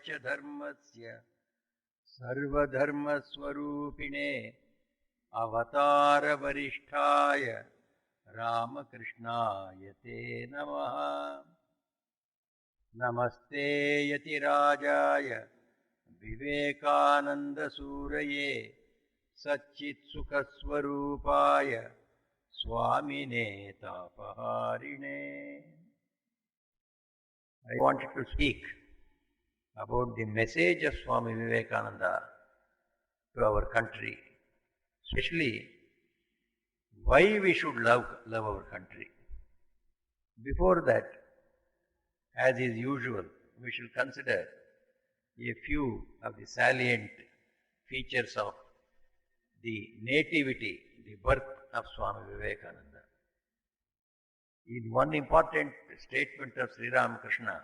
cha dharmasya sarva dharma swarupine avatara varishtaya Ramakrishnaya te namaha. Namaste yati rajaya Vivekananda suraye Satchit sukha swarupaya Swamine tapaharine. I wanted to speak about the message of Swami Vivekananda to our country, especially why we should love our country. Before that, as is usual, we shall consider a few of the salient features of the nativity, the birth of Swami Vivekananda. In one important statement of Sri Ramakrishna,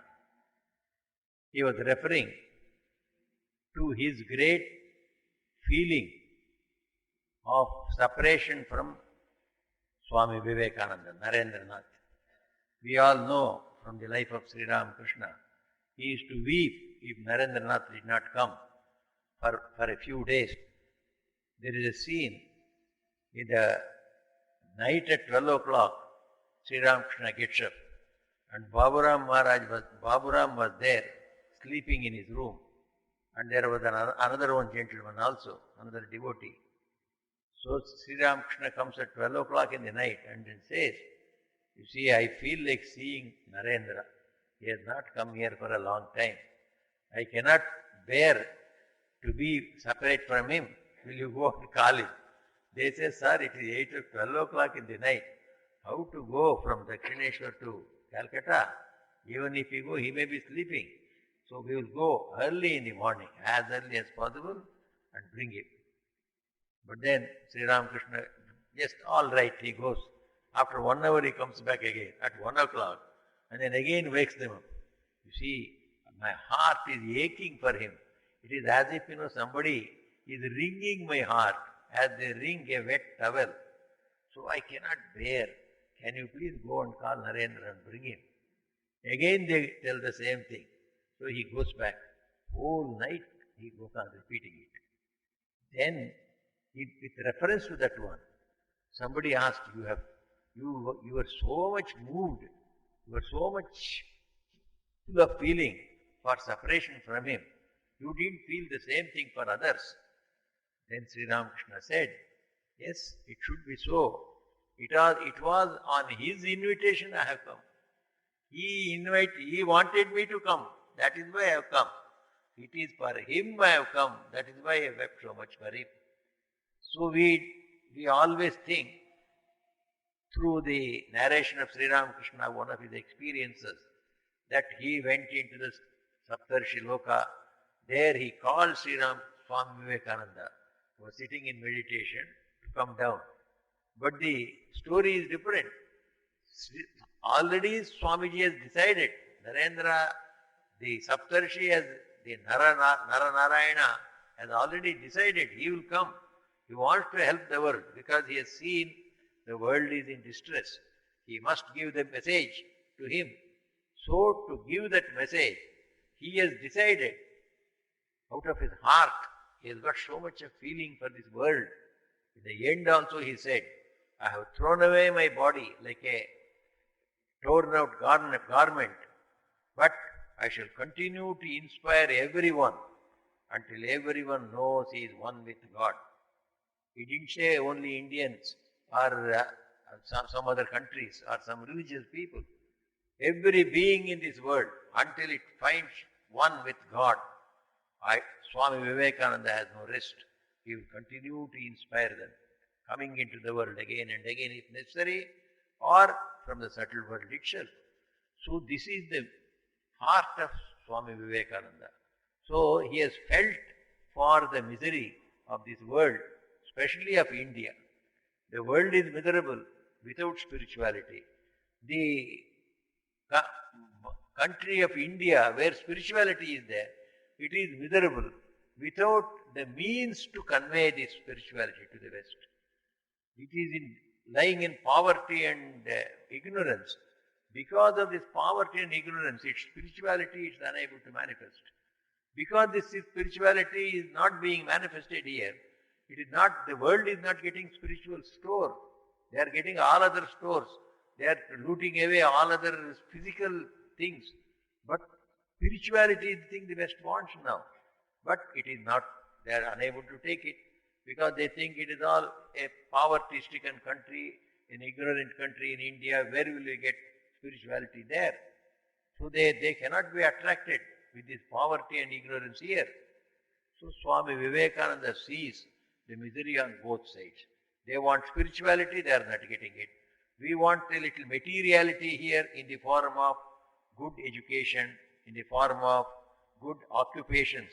he was referring to his great feeling of separation from Swami Vivekananda, Narendranath. We all know from the life of Sri Ramakrishna, he used to weep if Narendranath did not come for a few days. There is a scene in the night at 12 o'clock, Sri Ramakrishna gets up and Baburam was there sleeping in his room, and there was another one gentleman also, another devotee. So Sri Ramakrishna comes at 12 o'clock in the night and then says, you see, I feel like seeing Narendra. He has not come here for a long time. I cannot bear to be separate from him. Will you go and call him? They say, sir, it is 12 o'clock in the night. How to go from Dakshineshwar to Calcutta? Even if we go, he may be sleeping. So we will go early in the morning, as early as possible, and bring him. But then Sri Ramakrishna, just all right, he goes. After 1 hour he comes back again at 1 o'clock and then again wakes them up. You see, my heart is aching for him. It is as if, somebody is wringing my heart as they wring a wet towel. So I cannot bear. Can you please go and call Narendra and bring him? Again they tell the same thing. So he goes back. Whole night he goes on repeating it. Then, with reference to that one, somebody asked, you were so much moved, you were so much full of feeling for separation from him. You didn't feel the same thing for others. Then Sri Ramakrishna said, yes, it should be so. It was on his invitation I have come. He wanted me to come. That is why I have come. It is for him I have come. That is why I wept so much for him. So we always think, through the narration of Sri Ramakrishna, one of his experiences, that he went into the Saptarshi Loka. There he called Swami Vivekananda, who was sitting in meditation, to come down. But the story is different. Already Swamiji has decided, Narendra, the Saptarshi, the Naranarayana, has already decided he will come. He wants to help the world because he has seen the world is in distress. He must give the message to him. So to give that message, he has decided out of his heart. He has got so much of feeling for this world. In the end also he said, I have thrown away my body like a torn out garment, but I shall continue to inspire everyone until everyone knows he is one with God. He didn't say only Indians or some other countries or some religious people. Every being in this world, until it finds one with God, Swami Vivekananda has no rest. He will continue to inspire them, coming into the world again and again if necessary, or from the subtle world itself. So this is the heart of Swami Vivekananda. So he has felt for the misery of this world, especially of India. The world is miserable without spirituality. The country of India, where spirituality is there, it is miserable without the means to convey this spirituality to the West. It is lying in poverty and ignorance. Because of this poverty and ignorance, its spirituality is unable to manifest. Because this spirituality is not being manifested here, it is not, the world is not getting spiritual store. They are getting all other stores. They are looting away all other physical things. But spirituality is the thing the West wants now. But it is not, they are unable to take it because they think it is all a poverty-stricken country, an ignorant country in India. Where will we get spirituality there? So they cannot be attracted with this poverty and ignorance here. So Swami Vivekananda sees the misery on both sides. They want spirituality, they are not getting it. We want a little materiality here in the form of good education, in the form of good occupations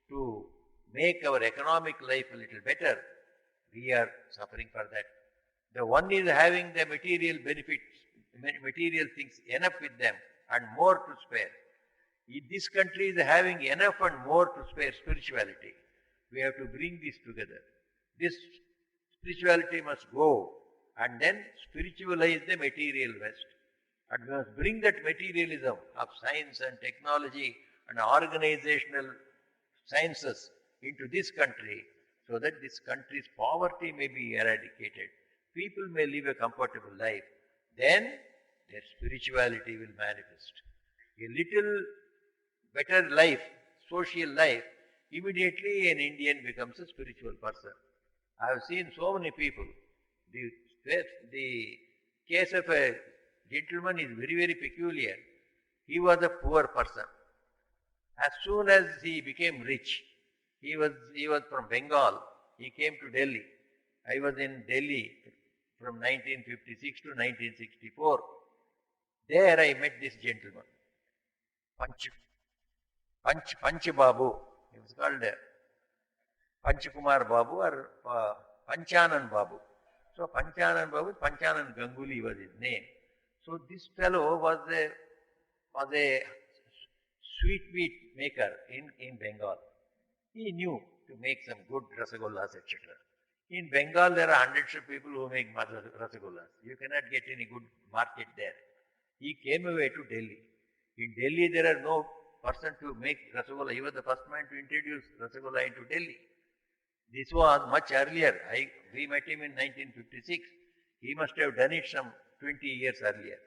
to make our economic life a little better. We are suffering for that. The one is having the material benefits, material things enough with them and more to spare. This country is having enough and more to spare spirituality. We have to bring this together. This spirituality must go and then spiritualize the material West. And we must bring that materialism of science and technology and organizational sciences into this country so that this country's poverty may be eradicated. People may live a comfortable life. Then their spirituality will manifest. A little better life, social life, immediately an Indian becomes a spiritual person. I have seen so many people. The case of a gentleman is very, very peculiar. He was a poor person. As soon as he became rich, he was from Bengal. He came to Delhi. I was in Delhi from 1956 to 1964. There I met this gentleman, Panch Babu. He was called Panchakumar Babu or Panchanan Babu. So Panchanan Babu, Panchanan Ganguly was his name. So this fellow was a sweetmeat maker in Bengal. He knew to make some good rasagollas, etc. In Bengal there are hundreds of people who make rasagollas. You cannot get any good market there. He came away to Delhi. In Delhi there are no person to make rasagolla. He was the first man to introduce rasagolla into Delhi. This was much earlier. We met him in 1956. He must have done it some 20 years earlier.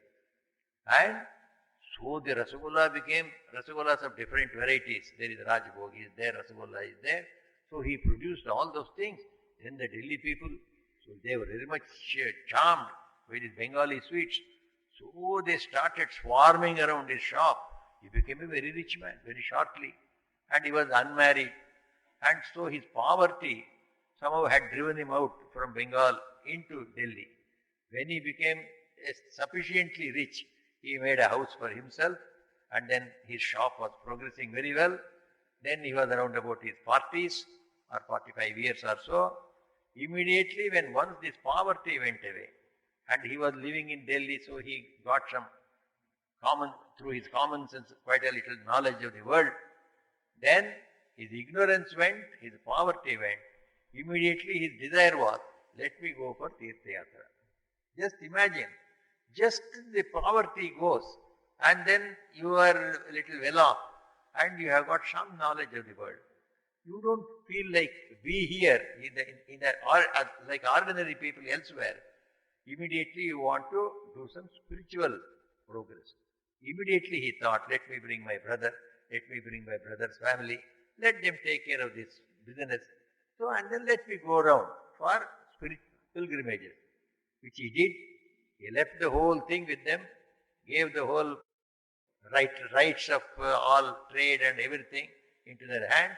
And so the rasagolla became rasagollas of different varieties. There is Rajbhog is there, rasagolla is there. So he produced all those things. Then the Delhi people, so they were very much charmed by these Bengali sweets. So they started swarming around his shop. He became a very rich man very shortly. And he was unmarried. And so his poverty somehow had driven him out from Bengal into Delhi. When he became sufficiently rich, he made a house for himself and then his shop was progressing very well. Then he was around about his 40s or 45 years or so. Immediately when once this poverty went away and he was living in Delhi, so he got some through his common sense, quite a little knowledge of the world. Then his ignorance went, his poverty went. Immediately his desire was, let me go for Tirtha Yatra. Just imagine, just the poverty goes and then you are a little well off and you have got some knowledge of the world. You don't feel like we here, like ordinary people elsewhere. Immediately you want to do some spiritual progress. Immediately he thought, let me bring my brother, let me bring my brother's family, let them take care of this business. So, and then let me go around for pilgrimages, which he did. He left the whole thing with them, gave the whole rights of all trade and everything into their hands.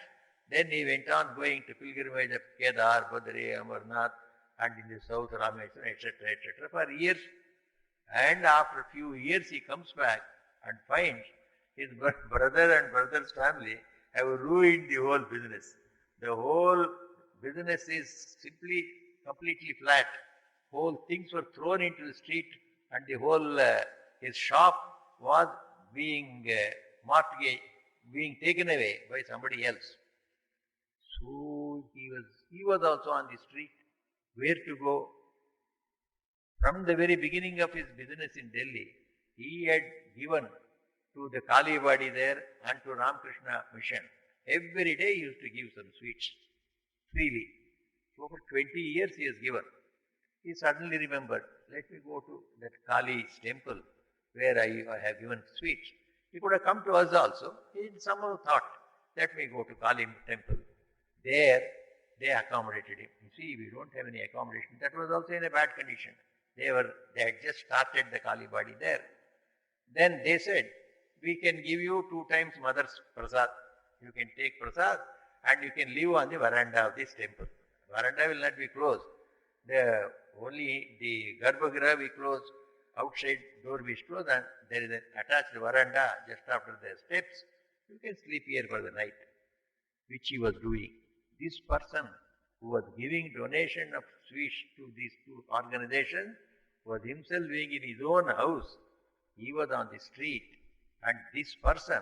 Then he went on going to pilgrimage of Kedar, Badri, Amarnath, and in the south, Rameshwar, etc., etc., for years. And after a few years he comes back and finds his brother and brother's family have ruined the whole business. The whole business is simply completely flat. Whole things were thrown into the street and the whole, his shop was being being taken away by somebody else. So he was also on the street. Where to go? From the very beginning of his business in Delhi, he had given to the Kalivadi there and to Ramakrishna Mission Every day he used to give some sweets freely. So for 20 years he has given. He suddenly remembered, let me go to that Kali's temple where I have given sweets. He could have come to us also. He somehow thought, let me go to Kali temple. There they accommodated him. You see, we don't have any accommodation. That was also in a bad condition. They had just started the Kali body there. Then they said, we can give you 2 times mother's prasad. You can take prasad and you can live on the veranda of this temple. Veranda will not be closed. Only the Garbhagriha we close, outside door we close, and there is an attached veranda just after the steps. You can sleep here for the night, which he was doing. This person who was giving donation of sweets to these 2 organizations was himself being in his own house. He was on the street, and this person,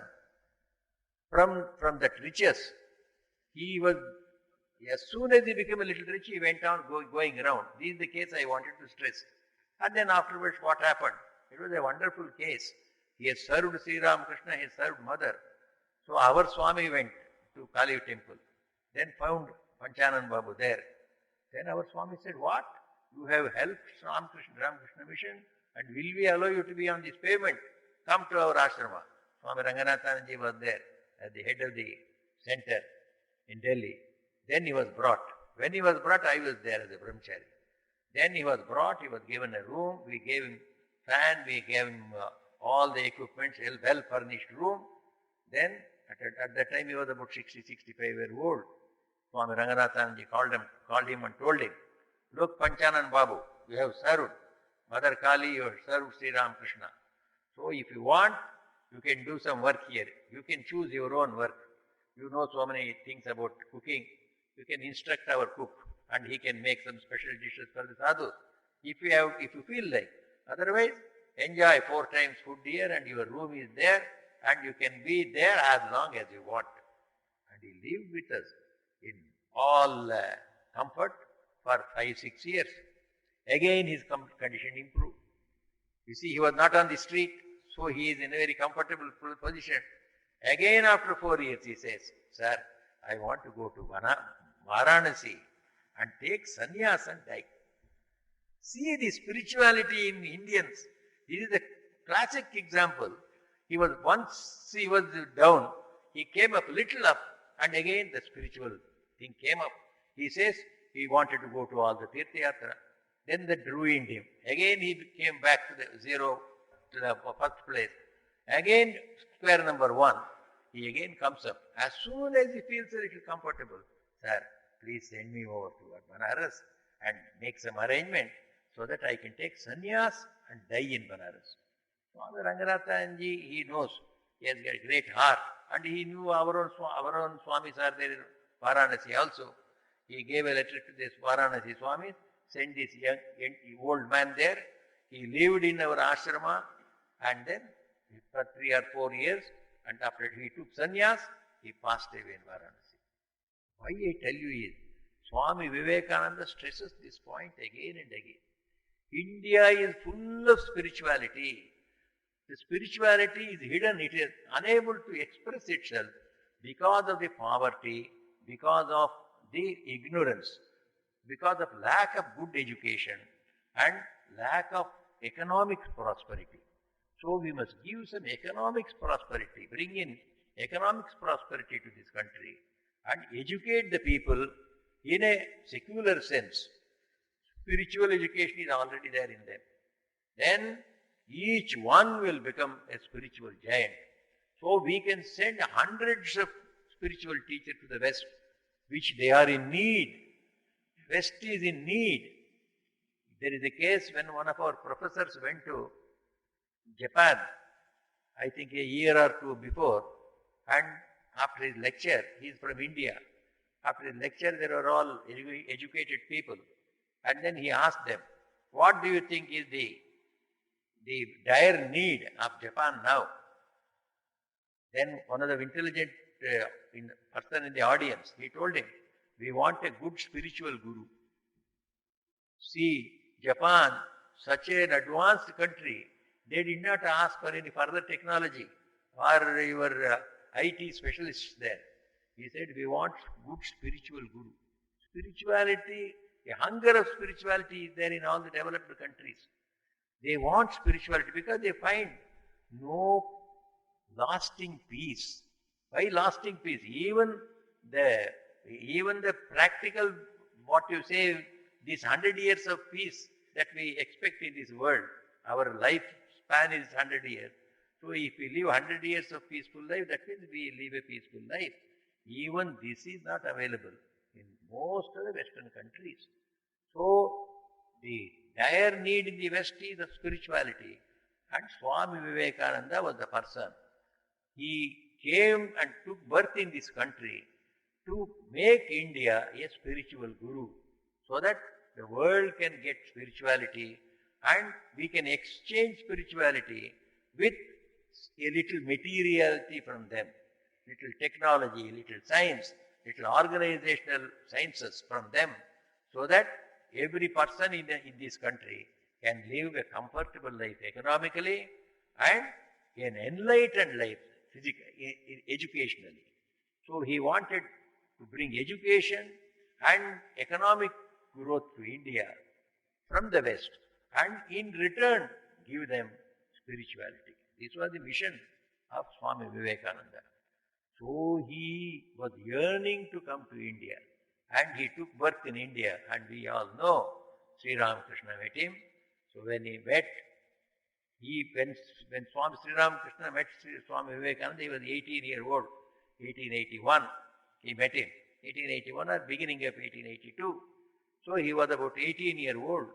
from that riches, he was, as soon as he became a little rich, he went on going around. This is the case I wanted to stress. And then afterwards, what happened? It was a wonderful case. He has served Sri Ramakrishna, he has served Mother. So our Swami went to Kali temple, then found Panchanan Babu there. Then our Swami said, what? You have helped Ramakrishna mission, and will we allow you to be on this pavement? Come to our ashrama. Swami Ranganathanji was there at the head of the center in Delhi. Then he was brought. When he was brought, I was there as a brahmachari. Then he was brought, he was given a room, we gave him fan, we gave him all the equipments, a well-furnished room. Then, at that time, he was about 60, 65 years old. Swami Ranganathanji called him and told him, look, Panchanan Babu, you have served Mother Kali, you have served Sri Ramakrishna. So if you want, you can do some work here. You can choose your own work. You know so many things about cooking. You can instruct our cook, and he can make some special dishes for the sadhus. If you feel like. Otherwise, enjoy 4 times food here, and your room is there, and you can be there as long as you want. And he lived with us in all comfort for 5-6 years. Again his condition improved. You see, he was not on the street, so he is in a very comfortable position. Again after 4 years he says, sir, I want to go to Varanasi and take sannyas and die. See the spirituality in Indians. This is a classic example. He was down, he came up little up, and again the spiritual thing came up. He says he wanted to go to all the Tirtha Yatra. Then that ruined him. Again he came back to the zero, to the first place. Again square number 1. He again comes up. As soon as he feels a little comfortable, sir, please send me over to Banaras and make some arrangement so that I can take sannyas and die in Banaras. Swami Ranganathanji, he knows, he has got a great heart, and he knew our own Swamis are there in Varanasi also. He gave a letter to this Varanasi Swami, sent this young old man there. He lived in our ashrama, and then for 3 or 4 years, and after he took sannyas, he passed away in Varanasi. Why I tell you is, Swami Vivekananda stresses this point again and again. India is full of spirituality. The spirituality is hidden, it is unable to express itself because of the poverty, because of the ignorance, because of lack of good education and lack of economic prosperity. So we must give some economic prosperity, bring in economic prosperity to this country and educate the people in a secular sense. Spiritual education is already there in them. Then each one will become a spiritual giant. So we can send hundreds of spiritual teachers to the West, which they are in need. West is in need. There is a case when one of our professors went to Japan, I think a year or 2 before, and after his lecture, he is from India. After his lecture, there were all educated people. And then he asked them, what do you think is the dire need of Japan now? Then one of the intelligent person in the audience, he told him, we want a good spiritual guru. See, Japan, such an advanced country, they did not ask for any further technology or your IT specialists there. He said, we want good spiritual guru. Spirituality, a hunger of spirituality is there in all the developed countries. They want spirituality because they find no lasting peace. Why lasting peace? Even the practical, what you say, these 100 years of peace that we expect in this world, our life span is 100 years. So if we live 100 years of peaceful life, that means we live a peaceful life. Even this is not available in most of the Western countries. So the dire need in the West is of spirituality. And Swami Vivekananda was the person. He came and took birth in this country to make India a spiritual guru, so that the world can get spirituality and we can exchange spirituality with a little materiality from them, little technology, little science, little organizational sciences from them, so that every person in this country can live a comfortable life economically and an enlightened life educationally. So he wanted to bring education and economic growth to India from the West, and in return give them spirituality. This was the mission of Swami Vivekananda. So he was yearning to come to India, and he took birth in India, and we all know Sri Ramakrishna met him. So when he met, when Swami Sri Ramakrishna met Swami Vivekananda, he was 18-year-old, 1881. He met him, 1881 or beginning of 1882. So he was about 18-year-old.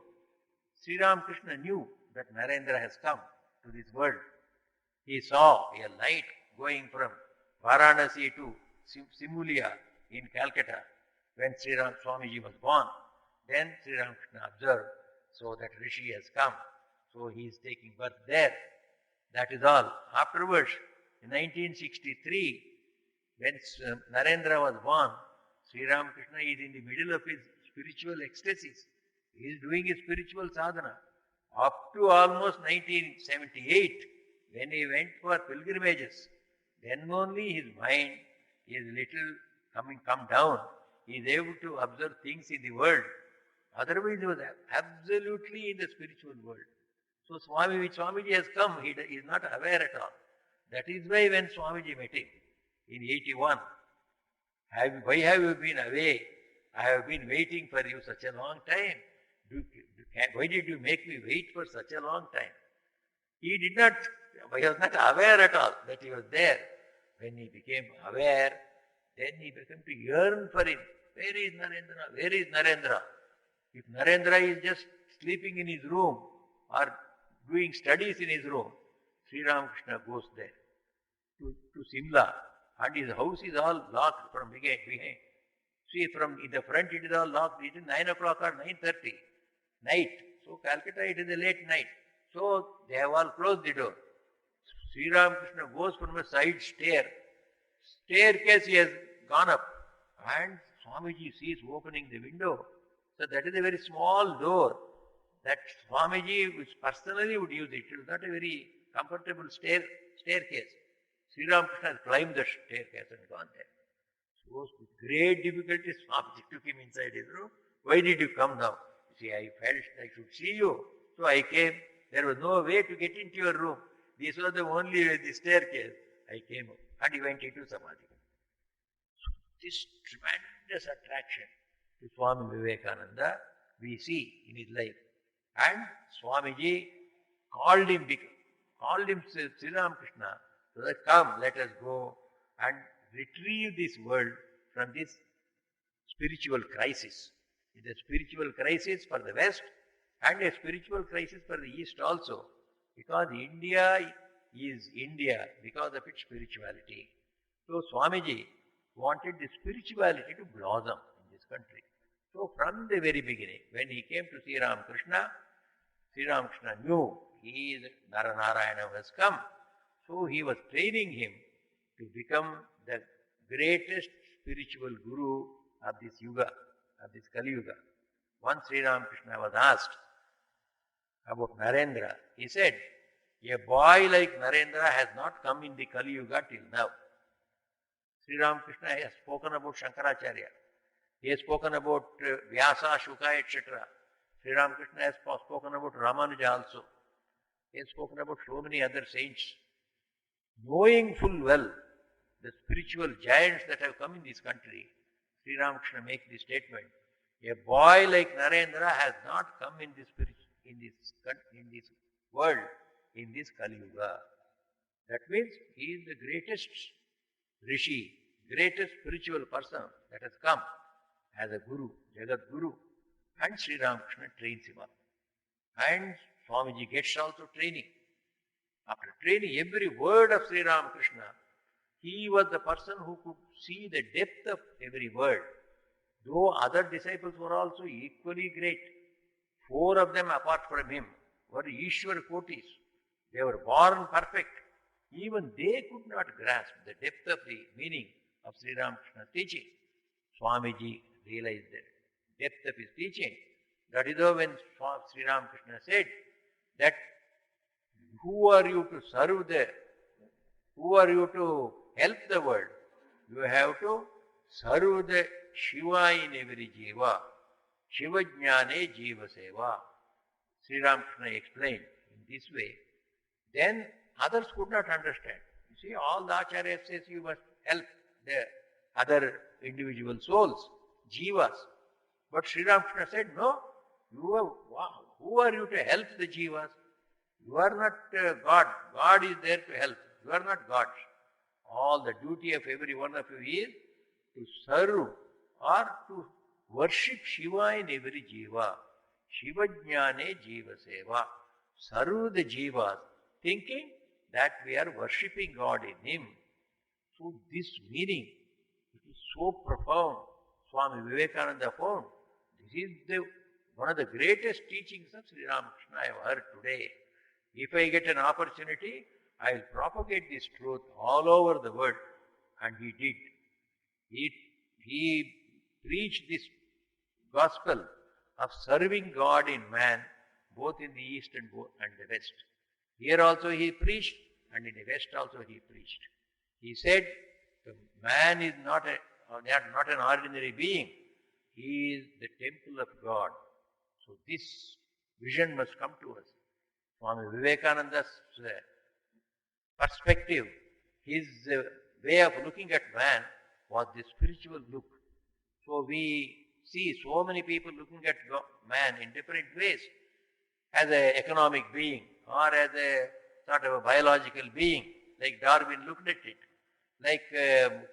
Sri Ramakrishna knew that Narendra has come to this world. He saw a light going from Varanasi to Simulia in Calcutta when Sri Ram Swamiji was born. Then Sri Ramakrishna observed, so that Rishi has come. So he is taking birth there. That is all. Afterwards, in 1963, when Narendra was born, Sri Ramakrishna is in the middle of his spiritual ecstasies. He is doing his spiritual sadhana. Up to almost 1978, when he went for pilgrimages, then only his mind is little come down. He is able to observe things in the world. Otherwise, he was absolutely in the spiritual world. So Swamiji has come, he is not aware at all. That is why when Swamiji met him in 81, why have you been away? I have been waiting for you such a long time. Why did you make me wait for such a long time? He was not aware at all that he was there. When he became aware, then he began to yearn for him. Where is Narendra? Where is Narendra? If Narendra is just sleeping in his room or doing studies in his room, Sri Ramakrishna goes there to Simla, and his house is all locked from behind. See, from in the front it is all locked. It is 9 o'clock or 9:30 night. So Calcutta, it is a late night. So they have all closed the door. Sri Ramakrishna goes from a side staircase he has gone up, and Swamiji sees opening the window. So that is a very small door that Swamiji personally would use it. It was not a very comfortable staircase. Sri Ramakrishna has climbed the staircase and gone there. So with great difficulty, Swamiji took him inside his room. Why did you come now? See, I felt I should see you. So I came. There was no way to get into your room. This was the only way, the staircase. I came up, and he went into Samadhi. So this tremendous attraction to Swami Vivekananda we see in his life. And Swamiji called him Sri Ramakrishna, so that come, let us go and retrieve this world from this spiritual crisis. It is a spiritual crisis for the West and a spiritual crisis for the East also. Because India is India because of its spirituality. So Swamiji wanted the spirituality to blossom in this country. So from the very beginning, when he came to Sri Ramakrishna knew he is Naranarayana has come. So he was training him to become the greatest spiritual guru of this yuga, of this Kali Yuga. Once Sri Ramakrishna was asked about Narendra, he said, a boy like Narendra has not come in the Kali Yuga till now. Sri Ramakrishna has spoken about Shankaracharya. He has spoken about Vyasa, Shuka, etc. Sri Ramakrishna has spoken about Ramanuja also. He has spoken about so many other saints. Knowing full well the spiritual giants that have come in this country, Sri Ramakrishna makes this statement. A boy like Narendra has not come in this world, in this Kali Yuga. That means he is the greatest Rishi, greatest spiritual person that has come as a Guru, Jagat Guru. And Sri Ramakrishna trains him up. And Swamiji gets also training. After training every word of Sri Ramakrishna, he was the person who could see the depth of every word. Though other disciples were also equally great. 4 of them apart from him were Ishwar Kotis. They were born perfect. Even they could not grasp the depth of the meaning of Sri Ramakrishna's teaching. Swamiji realized the depth of his teaching. That is why when Sri Ramakrishna said that who are you to serve who are you to help the world? You have to serve the Shiva in every Jiva. Shiva Jnane Jiva Seva. Sri Ramakrishna explained in this way. Then others could not understand. You see, all the Acharyas says you must help the other individual souls, Jivas. But Sri Ramakrishna said, no, who are you to help the Jivas? You are not God. God is there to help. You are not God. All the duty of every one of you is to serve or to worship Shiva in every Jiva. Shiva Jnane Jiva Seva. Serve the Jivas, thinking that we are worshipping God in Him. So this meaning, it is so profound. Swami Vivekananda found. This is one of the greatest teachings of Sri Ramakrishna I have heard today. If I get an opportunity, I will propagate this truth all over the world. And he did. He preached this gospel of serving God in man, both in the East and the West. Here also he preached, and in the West also he preached. He said, the man is not an ordinary being. He is the temple of God. So this vision must come to us. Swami Vivekananda's perspective, his way of looking at man was the spiritual look. So we see so many people looking at man in different ways, as an economic being or as a sort of a biological being, like Darwin looked at it, like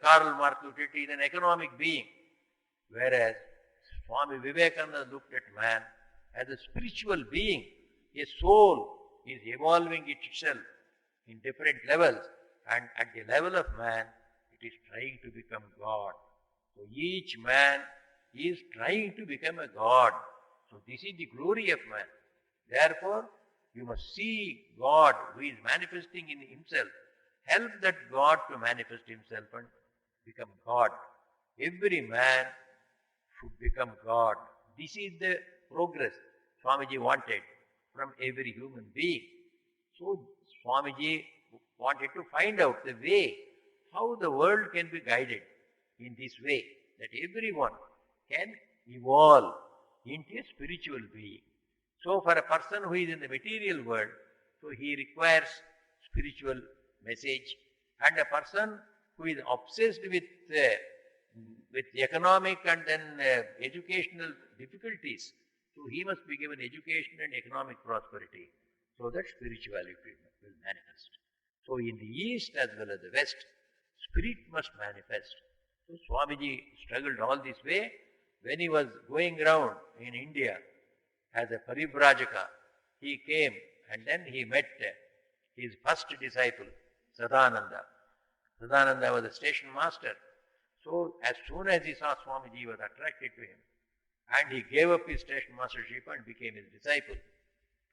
Karl Marx looked at it, an economic being. Whereas Swami Vivekananda looked at man as a spiritual being. A soul is evolving itself in different levels, and at the level of man, it is trying to become God. So each man is trying to become a God. So this is the glory of man. Therefore, you must see God who is manifesting in himself. Help that God to manifest himself and become God. Every man should become God. This is the progress Swamiji wanted from every human being. So Swamiji wanted to find out the way, how the world can be guided in this way, that everyone can evolve into a spiritual being. So for a person who is in the material world, so he requires spiritual message, and a person who is obsessed with economic and then educational difficulties, so he must be given education and economic prosperity, so that spirituality will manifest. So in the East as well as the West, spirit must manifest. So Swamiji struggled all this way. When he was going around in India as a Parivrajaka, he came and then he met his first disciple, Sadananda. Sadananda was a station master. So as soon as he saw Swamiji, he was attracted to him. And he gave up his station mastership and became his disciple.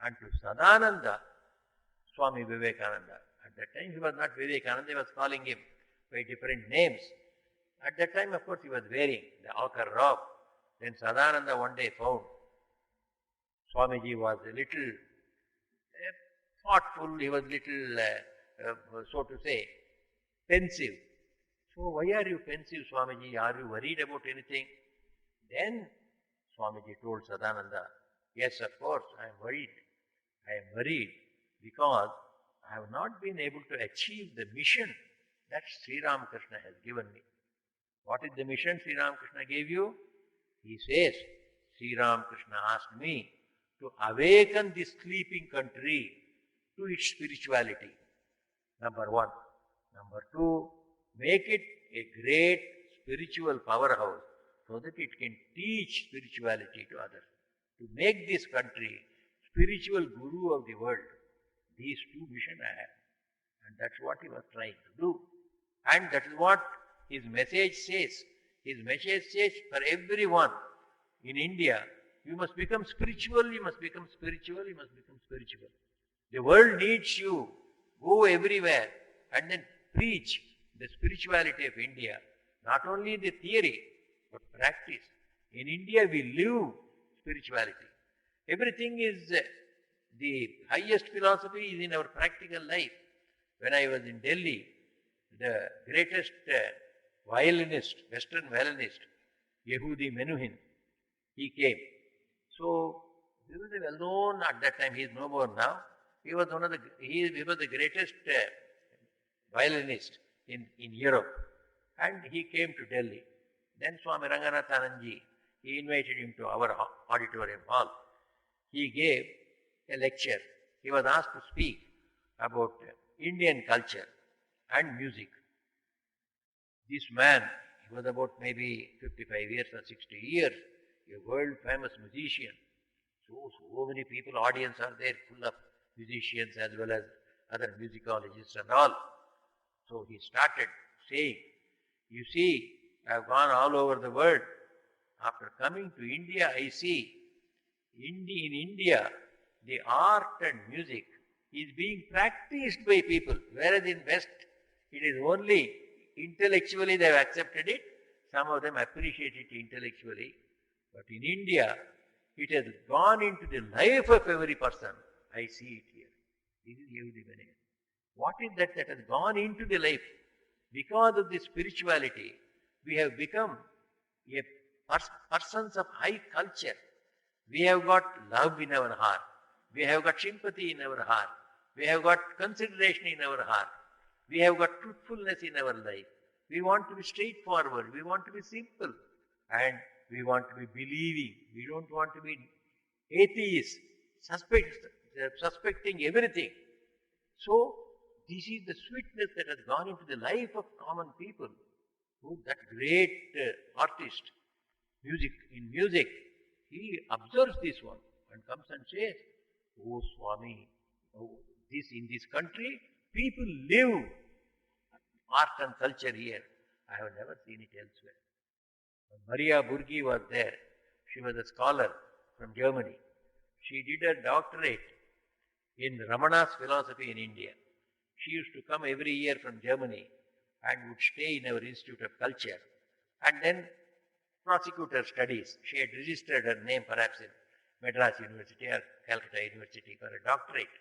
And to Sadananda, Swami Vivekananda. At that time he was not Vivekananda, he was calling him by different names. At that time, of course, he was wearing the ochre robe. Then Sadananda one day found Swamiji was a little thoughtful, he was little, so to say, pensive. So why are you pensive, Swamiji? Are you worried about anything? Then Swamiji told Sadananda, yes, of course, I am worried. I am worried because I have not been able to achieve the mission that Sri Ramakrishna has given me. What is the mission Sri Ramakrishna gave you? He says, Sri Ramakrishna asked me to awaken this sleeping country to its spirituality. Number one. Number two, make it a great spiritual powerhouse so that it can teach spirituality to others. To make this country spiritual guru of the world. These two missions I have. And that's what he was trying to do. And that is what his message says. His message says for everyone in India, you must become spiritual, you must become spiritual, you must become spiritual. The world needs you. Go everywhere and then preach the spirituality of India. Not only the theory, but practice. In India we live spirituality. Everything is, the highest philosophy is in our practical life. When I was in Delhi, the greatest violinist, Western violinist, Yehudi Menuhin, he came. So, he was a well-known, at that time, he is no more now. He was he was the greatest violinist in Europe. And he came to Delhi. Then Swami Ranganathananji, he invited him to our auditorium hall. He gave a lecture. He was asked to speak about Indian culture and music. This man, he was about maybe 55 years or 60 years, a world famous musician. So many people, audience are there, full of musicians as well as other musicologists and all. So he started saying, you see, I have gone all over the world. After coming to India, I see in India, the art and music is being practiced by people, whereas in West, it is only intellectually they have accepted it. Some of them appreciate it intellectually. But in India, it has gone into the life of every person. I see it here. This is Yehudi Menuhin. What is that has gone into the life? Because of this spirituality, we have become persons of high culture. We have got love in our heart. We have got sympathy in our heart. We have got consideration in our heart. We have got truthfulness in our life. We want to be straightforward. We want to be simple. And we want to be believing. We don't want to be atheists, suspecting everything. So, this is the sweetness that has gone into the life of common people. Oh, that great artist, in music, he observes this one and comes and says, oh Swami, in this country, people live art and culture here. I have never seen it elsewhere. Maria Burgi was there. She was a scholar from Germany. She did a doctorate in Ramana's philosophy in India. She used to come every year from Germany and would stay in our Institute of Culture and then prosecute her studies. She had registered her name perhaps in Madras University or Calcutta University for a doctorate.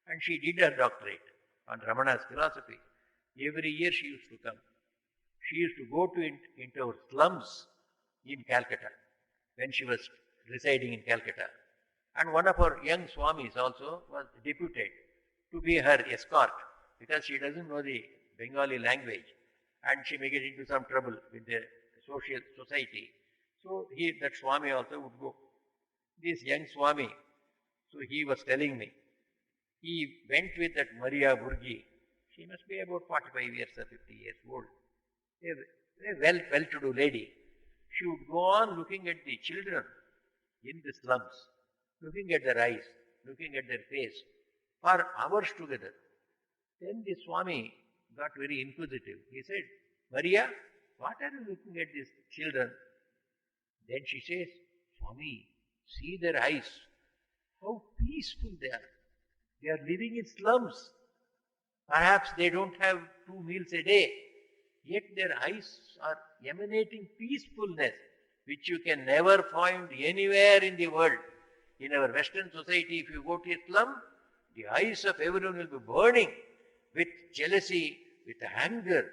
And she did her doctorate on Ramana's philosophy. Every year she used to come. She used to go into our slums in Calcutta when she was residing in Calcutta. And one of our young Swamis also was deputed to be her escort because she doesn't know the Bengali language and she may get into some trouble with the society. So that Swami also would go. This young Swami, so he was telling me, he went with that Maria Burgi. She must be about 45 years or 50 years old. A well-to-do lady. She would go on looking at the children in the slums, looking at their eyes, looking at their face, for hours together. Then the Swami got very inquisitive. He said, Maria, what are you looking at these children? Then she says, Swami, see their eyes. How peaceful they are. They are living in slums. Perhaps they don't have 2 meals a day. Yet their eyes are emanating peacefulness, which you can never find anywhere in the world. In our Western society, if you go to a slum, the eyes of everyone will be burning with jealousy, with anger,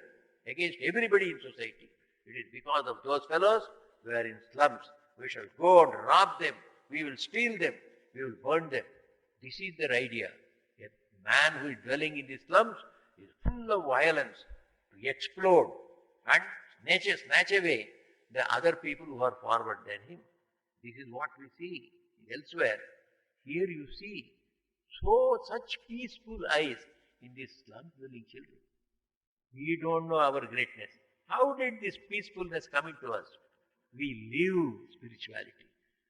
against everybody in society. It is because of those fellows who are in slums. We shall go and rob them. We will steal them. We will burn them. This is their idea. A man who is dwelling in the slums is full of violence to explode and snatch away the other people who are forward than him. This is what we see elsewhere. Here you see such peaceful eyes in these slum-dwelling children. We don't know our greatness. How did this peacefulness come into us? We live spirituality.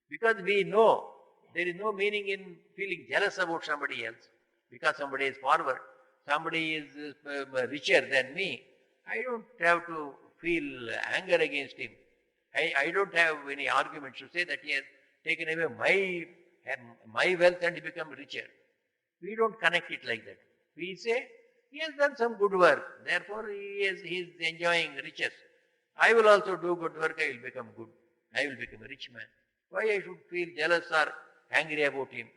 Because we know there is no meaning in feeling jealous about somebody else. Because somebody is forward, somebody is richer than me. I don't have to feel anger against him. I don't have any arguments to say that he has taken away my wealth and he become richer. We don't connect it like that. We say, he has done some good work, therefore he is enjoying riches. I will also do good work, I will become good. I will become a rich man. Why I should feel jealous or angry about him?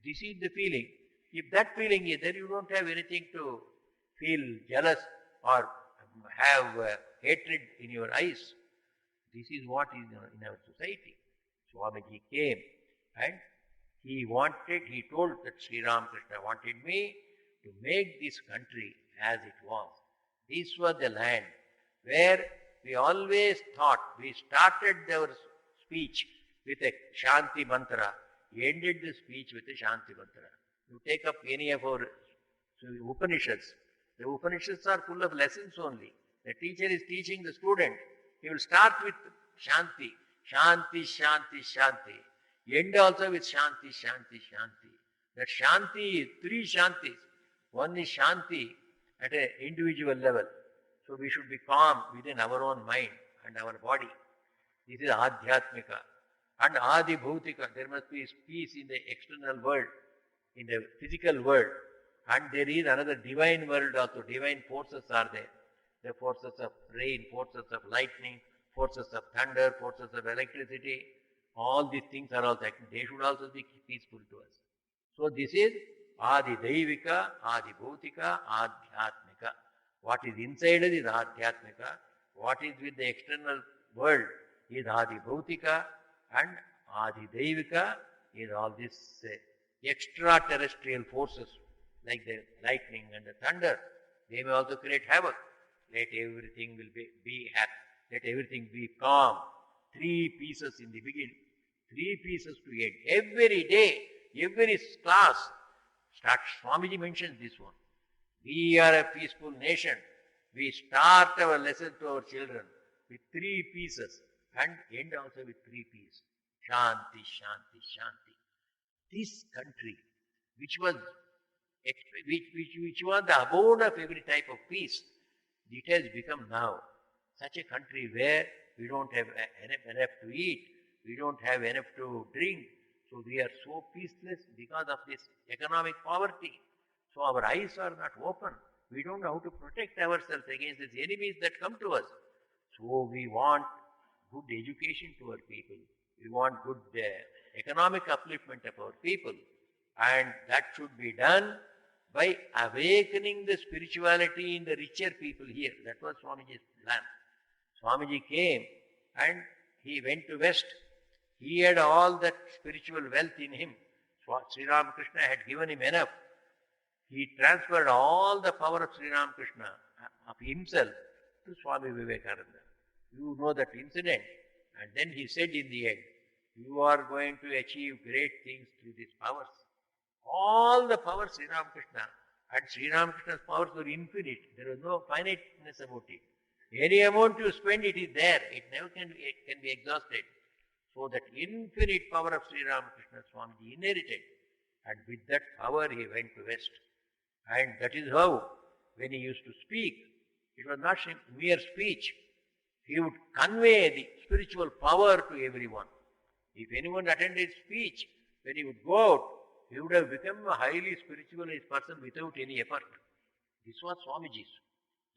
This is the feeling. If that feeling is there, you don't have anything to feel jealous or have hatred in your eyes. This is what is in our society. Swamiji came and he told that Sri Ramakrishna wanted me to make this country as it was. This was the land where we always thought, we started our speech with a Shanti mantra, ended the speech with a Shanti mantra. You take up any of our Upanishads. The Upanishads are full of lessons only. The teacher is teaching the student. He will start with Shanti, Shanti, Shanti, Shanti. End also with Shanti, Shanti, Shanti. That Shanti is three Shantis. One is Shanti at an individual level. So we should be calm within our own mind and our body. This is Adhyatmika. And Adi Bhautika, there must be peace in the external world, in the physical world. And there is another divine world also. Divine forces are there. The forces of rain, forces of lightning, forces of thunder, forces of electricity. All these things are also acting. They should also be peaceful to us. So this is Adi Daivika, Adi Bhautika, Adhyatmika. What is inside us is Adhyatmika. What is with the external world is Adi Bhautika, and Adi Daivika is all these extraterrestrial forces like the lightning and the thunder. They may also create havoc. Let everything be happy. Let everything be calm. Three pieces in the beginning, three pieces to end. Every day, every class starts. Swamiji mentions this one. We are a peaceful nation. We start our lesson to our children with three pieces and end also with three pieces. Shanti, Shanti, Shanti. This country, which was the abode of every type of peace, it has become now such a country where we don't have enough to eat, we don't have enough to drink. So we are so peaceless because of this economic poverty. So our eyes are not open. We don't know how to protect ourselves against these enemies that come to us. So we want good education to our people. We want good economic upliftment of our people. And that should be done by awakening the spirituality in the richer people here. That was Swamiji's plan. Swamiji came and he went to West. He had all that spiritual wealth in him. Sri Ramakrishna had given him enough. He transferred all the power of Sri Ramakrishna, of himself, to Swami Vivekananda. You know that incident. And then he said in the end, you are going to achieve great things through these powers. All the powers Sri Ramakrishna, and Sri Ramakrishna's powers were infinite. There was no finiteness about it. Any amount you spend, it is there. It never can be exhausted. So that infinite power of Sri Ramakrishna Swamiji inherited. And with that power he went to West. And that is how, when he used to speak, it was not mere speech. He would convey the spiritual power to everyone. If anyone attended his speech, when he would go out, he would have become a highly spiritualized person without any effort. This was Swamiji's.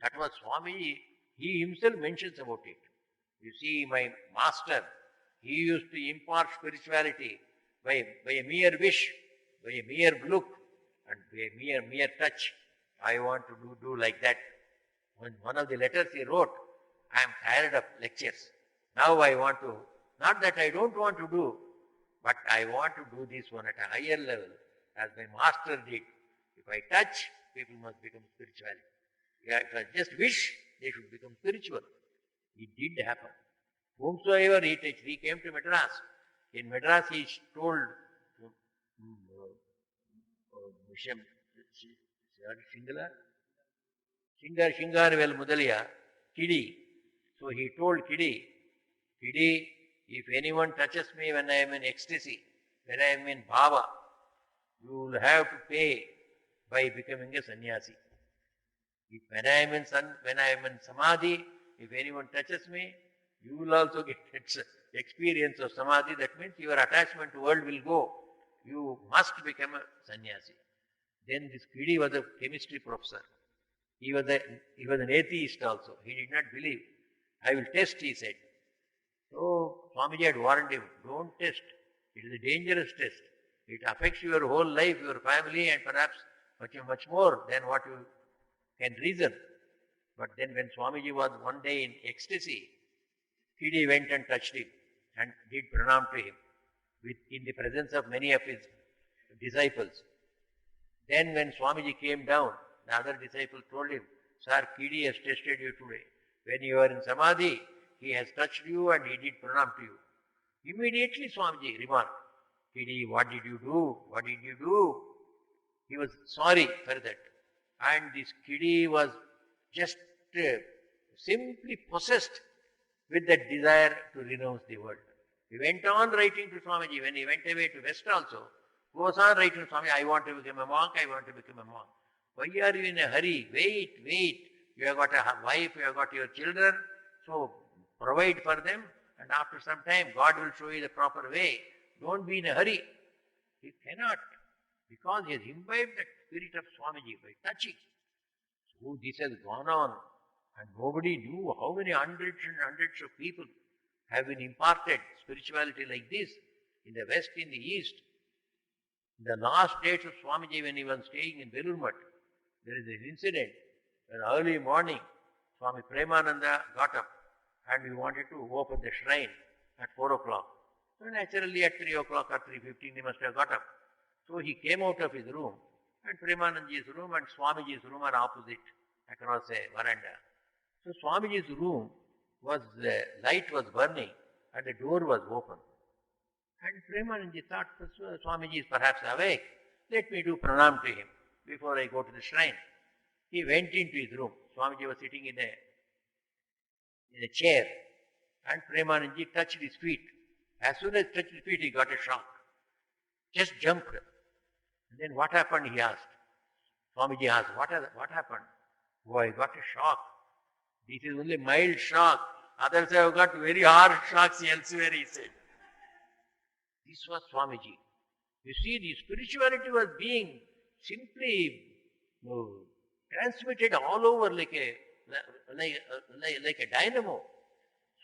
That was Swamiji. He himself mentions about it. You see, my master, he used to impart spirituality by a mere wish, by a mere look, and by a mere touch. I want to do like that. One of the letters he wrote, I am tired of lectures. Now I want to, not that I don't want to do, but I want to do this one at a higher level, as my master did. If I touch, people must become spiritual. If I just wish, they should become spiritual. It did happen. Whomsoever he touched, he came to Madras. In Madras, he told Shingarvel Mudaliya, Kidi. So he told Kidi, Kidi, if anyone touches me when I am in ecstasy, when I am in bhava, you will have to pay by becoming a sannyasi. If when I am in samadhi, if anyone touches me, you will also get experience of samadhi. That means your attachment to world will go. You must become a sannyasi. Then this Kidi was a chemistry professor. He was an atheist also. He did not believe. I will test, he said. So Swamiji had warned him, don't test. It is a dangerous test. It affects your whole life, your family, and perhaps much more than what you can reason. But then when Swamiji was one day in ecstasy, Kidi went and touched him and did pranam to him in the presence of many of his disciples. Then when Swamiji came down, the other disciple told him, Sir, Kidi has tested you today. When you are in samadhi, he has touched you and he did pranam to you. Immediately Swamiji remarked, Kidi, what did you do? What did you do? He was sorry for that. And this Kidi was just simply possessed with that desire to renounce the world. He went on writing to Swamiji. When he went away to West also, goes on writing to Swamiji, I want to become a monk, I want to become a monk. Why are you in a hurry? Wait. You have got a wife, you have got your children, so provide for them, and after some time God will show you the proper way. Don't be in a hurry. He cannot, because he has imbibed that spirit of Swamiji by touching. So this has gone on, and nobody knew how many hundreds and hundreds of people have been imparted spirituality like this in the West, in the East. In the last days of Swamiji, when he was staying in Belur, there is an incident. When early morning, Swami Premananda got up and he wanted to open the shrine at 4 o'clock. So naturally at 3 o'clock or 3:15 he must have got up. So he came out of his room, and Premanandaji's room and Swamiji's room are opposite across a veranda. So Swamiji's room the light was burning and the door was open. And Premanandaji thought, Swamiji is perhaps awake. Let me do pranam to him before I go to the shrine. He went into his room. Swamiji was sitting in a chair, and Premanandaji touched his feet. As soon as he touched his feet, he got a shock. Just jumped. And then what happened, he asked. Swamiji asked, what happened? Oh, I got a shock. This is only mild shock. Others have got very hard shocks elsewhere, he said. This was Swamiji. You see, the spirituality was being simply transmitted all over like a dynamo.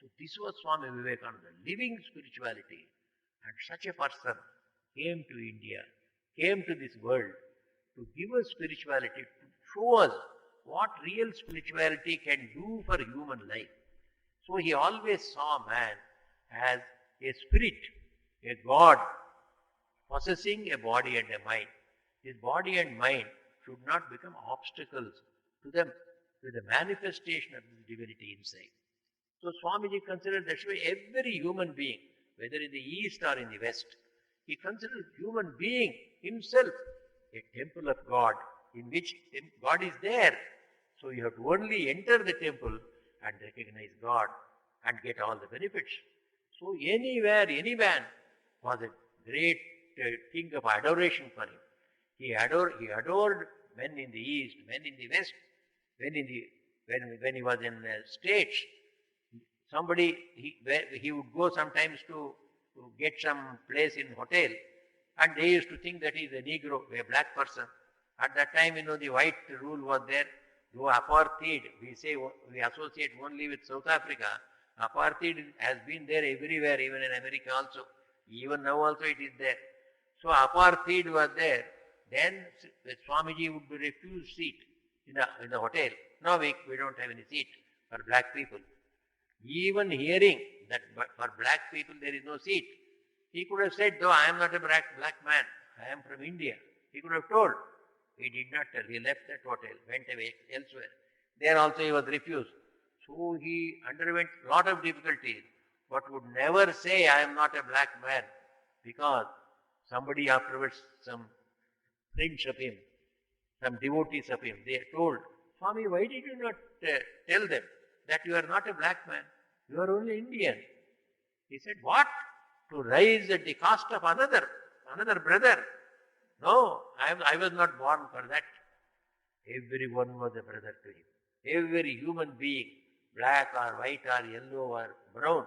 So this was Swami Vivekananda, living spirituality. And such a person came to India, came to this world to give us spirituality, to show us what real spirituality can do for human life. So he always saw man as a spirit, a God, possessing a body and a mind. His body and mind should not become obstacles to the manifestation of this divinity inside. So Swamiji considered that every human being, whether in the East or in the West, he considered human being himself a temple of God, in which God is there. So you have to only enter the temple and recognize God and get all the benefits. So anywhere, any man was a great thing of adoration for him. He adored men in the East, men in the West. When he was in the States, he would go sometimes to get some place in hotel, and they used to think that he is a Negro, a black person. At that time, the white rule was there. Though apartheid, we associate only with South Africa. Apartheid has been there everywhere, even in America also. Even now also it is there. So apartheid was there. Then the Swamiji would be refused seat in the hotel. no, we don't have any seat for black people. Even hearing that for black people there is no seat, he could have said, though I am not a black man, I am from India. He could have told. He did not tell. He left that hotel, went away elsewhere. There also he was refused. So he underwent a lot of difficulties, but would never say, I am not a black man, because somebody afterwards, some friends of him, some devotees of him, they told, Swami, why did you not tell them that you are not a black man? You are only Indian. He said, what? To rise at the cost of another brother. No, I was not born for that. Everyone was a brother to him. Every human being, black or white or yellow or brown,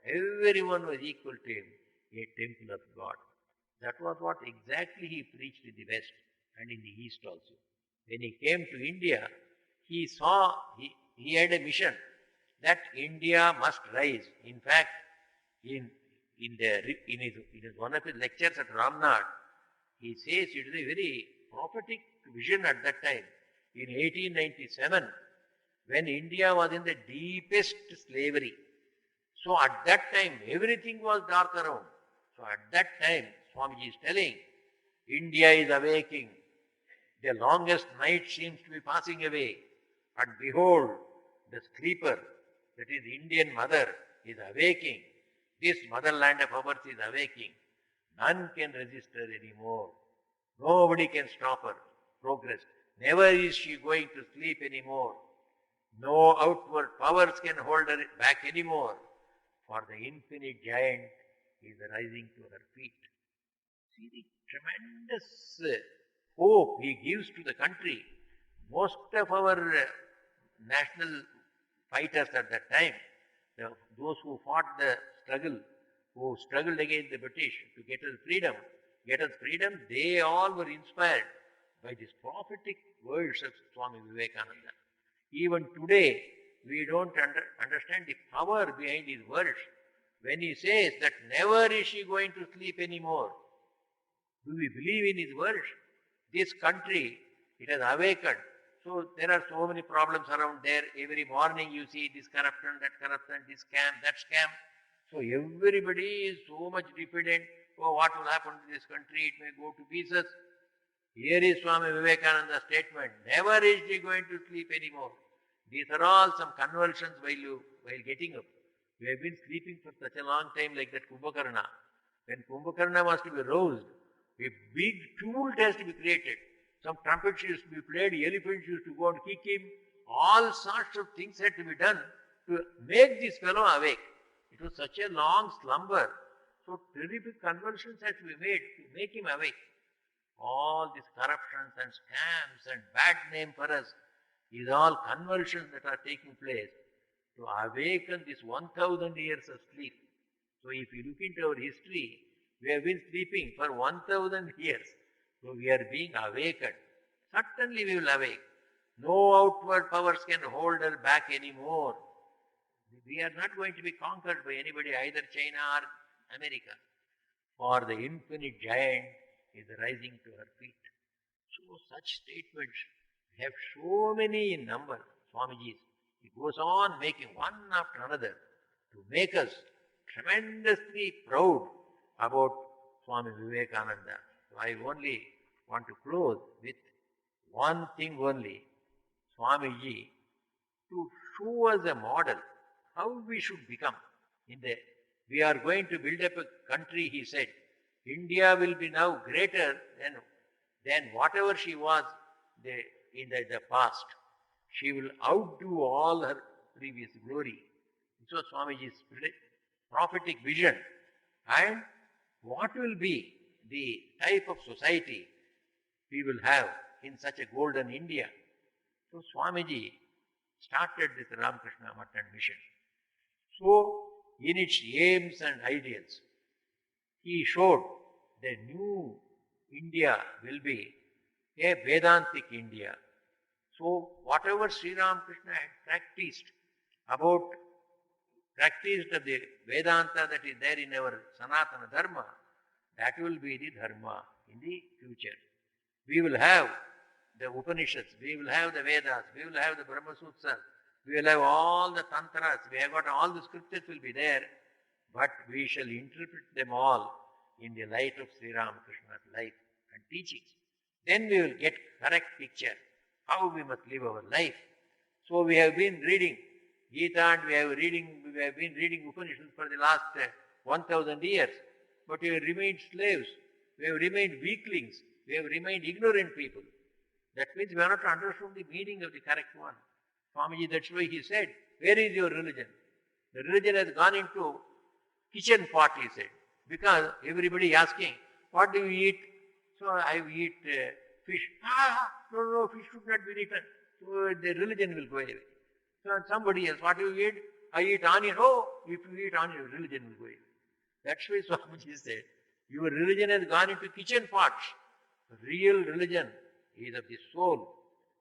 everyone was equal to him, a temple of God. That was what exactly he preached in the West and in the East also. When he came to India, he saw, he had a mission that India must rise. In fact, in his one of his lectures at Ramnad, he says it is a very prophetic vision at that time. In 1897, when India was in the deepest slavery. So at that time, everything was dark around. So at that time, Swamiji is telling, India is awaking. The longest night seems to be passing away. And behold, the sleeper, that is Indian mother, is awaking. This motherland of ours is awaking. None can resist her anymore. Nobody can stop her progress. Never is she going to sleep anymore. No outward powers can hold her back anymore. For the infinite giant is rising to her feet. See the tremendous hope he gives to the country. Most of our national fighters at that time, those who fought the struggle, who struggled against the British to get us freedom, they all were inspired by these prophetic words of Swami Vivekananda. Even today, we don't understand the power behind his words. When he says that never is she going to sleep anymore, do we believe in his words? This country, it has awakened. So there are so many problems around there. Every morning you see this corruption, this scam, that scam. So everybody is so much dependent. Oh, what will happen to this country? It may go to pieces. Here is Swami Vivekananda's statement. Never is she going to sleep anymore. These are all some convulsions while getting up. We have been sleeping for such a long time like that Kumbhakarna. When Kumbhakarna was to be roused, a big tumult has to be created. Some trumpets used to be played, elephants used to go and kick him. All sorts of things had to be done to make this fellow awake. It was such a long slumber. So terrific convulsions had to be made to make him awake. All these corruptions and scams and bad name for us is all convulsions that are taking place to awaken this 1,000 years of sleep. So if you look into our history, we have been sleeping for 1,000 years. So we are being awakened. Certainly we will awake. No outward powers can hold her back anymore. We are not going to be conquered by anybody, either China or America. For the infinite giant is rising to her feet. So such statements have so many in number, Swamiji's. He goes on making one after another to make us tremendously proud about Swami Vivekananda. So I only want to close with one thing only. Swamiji, to show us a model, how we should become. We are going to build up a country, he said. India will be now greater than whatever she was in the past. She will outdo all her previous glory. This was Swamiji's prophetic vision. And what will be the type of society we will have in such a golden India? So Swamiji started this Ramakrishna Math mission. So in its aims and ideals, he showed the new India will be a Vedantic India. So whatever Sri Ramakrishna had practiced of the Vedanta that is there in our Sanatana Dharma, that will be the Dharma in the future. We will have the Upanishads, we will have the Vedas, we will have the Brahma Sutras, we will have all the Tantras, we have got all the scriptures will be there, but we shall interpret them all in the light of Sri Ramakrishna's life and teachings. Then we will get correct picture how we must live our life. So we have been reading Gita and we have been reading Upanishads for the last 1000 years, but we have remained slaves, we have remained weaklings, we have remained ignorant people. That means we are not understood the meaning of the correct one. Swamiji, that's why he said, where is your religion? The religion has gone into kitchen pot, he said, because everybody asking, what do you eat? So I eat fish. No, fish should not be eaten. So the religion will go away. So somebody else, what do you eat? I eat onion. Oh, if you eat onion, religion will go away. That's why Swamiji said, your religion has gone into kitchen pots. Real religion is of the soul.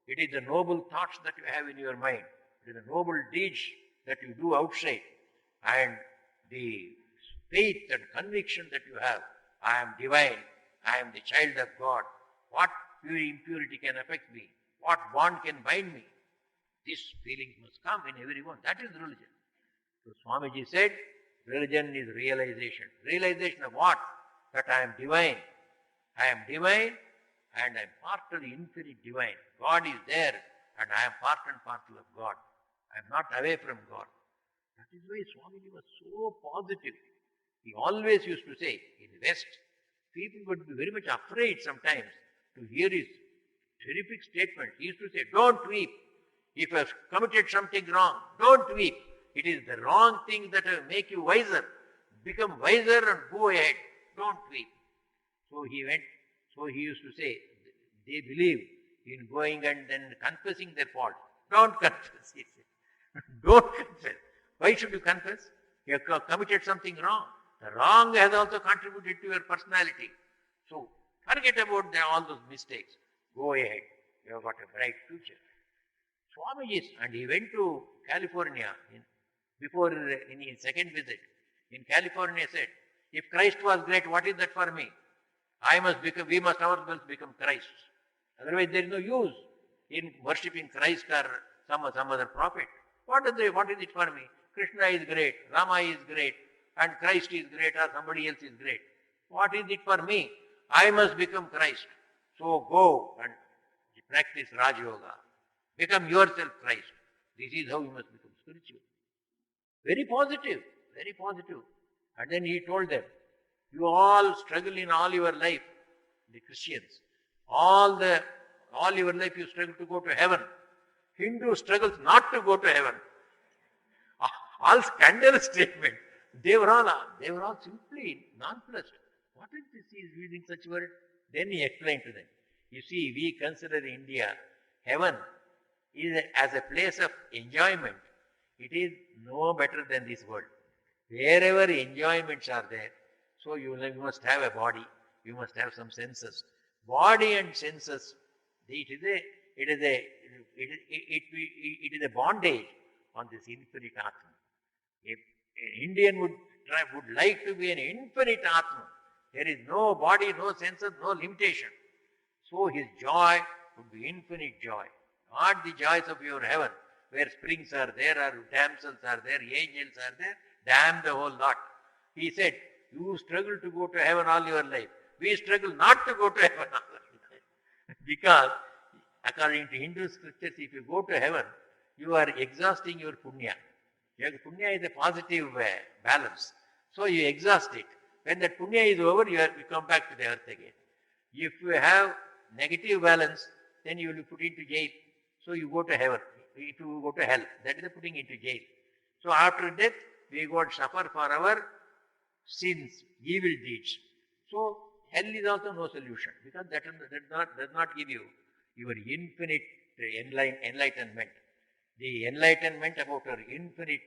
It is the noble thoughts that you have in your mind. It is the noble deeds that you do outside. And the faith and conviction that you have. I am divine. I am the child of God. What impurity can affect me? What bond can bind me? This feeling must come in everyone. That is religion. So Swamiji said, religion is realization. Realization of what? That I am divine. I am divine and I am part of the infinite divine. God is there and I am part and parcel of God. I am not away from God. That is why Swamiji was so positive. He always used to say, in the West, people would be very much afraid sometimes to hear his terrific statement. He used to say, don't weep. If you have committed something wrong, don't weep. It is the wrong thing that will make you wiser. Become wiser and go ahead. Don't weep. So he used to say, they believe in going and then confessing their fault. Don't confess, he said. Don't confess. Why should you confess? You have committed something wrong. The wrong has also contributed to your personality. So forget about all those mistakes. Go ahead. You have got a bright future. Swamiji, and he went to California in his second visit. In California said, if Christ was great, what is that for me? We must ourselves become Christ. Otherwise there is no use in worshipping Christ or some other prophet. What is it for me? Krishna is great, Rama is great, and Christ is great or somebody else is great. What is it for me? I must become Christ. So go and practice Raj Yoga. Become yourself Christ. This is how you must become spiritual. Very positive, very positive. And then he told them, you all struggle in all your life, the Christians. All your life you struggle to go to heaven. Hindu struggles not to go to heaven. All scandalous statement. They were all simply nonplussed. What is this he is using such word? Then he explained to them. You see, we consider India, heaven is as a place of enjoyment. It is no better than this world. Wherever enjoyments are there, so you must have a body, you must have some senses. Body and senses, it is a bondage on this infinite Atma. If an Indian would like to be an infinite Atma, there is no body, no senses, no limitation. So his joy would be infinite joy. Not the joys of your heaven, where springs are there, or damsels are there, angels are there, damn the whole lot. He said, you struggle to go to heaven all your life. We struggle not to go to heaven all our life. Because according to Hindu scriptures, if you go to heaven, you are exhausting your punya. Your punya is a positive balance. So you exhaust it. When that punya is over, you come back to the earth again. If you have negative balance, then you will be put into jail. So you go to heaven, you go to hell. That is the putting into jail. So after death, we go and suffer for our sins, evil deeds. So hell is also no solution, because that does not give you your infinite enlightenment. The enlightenment about your infinite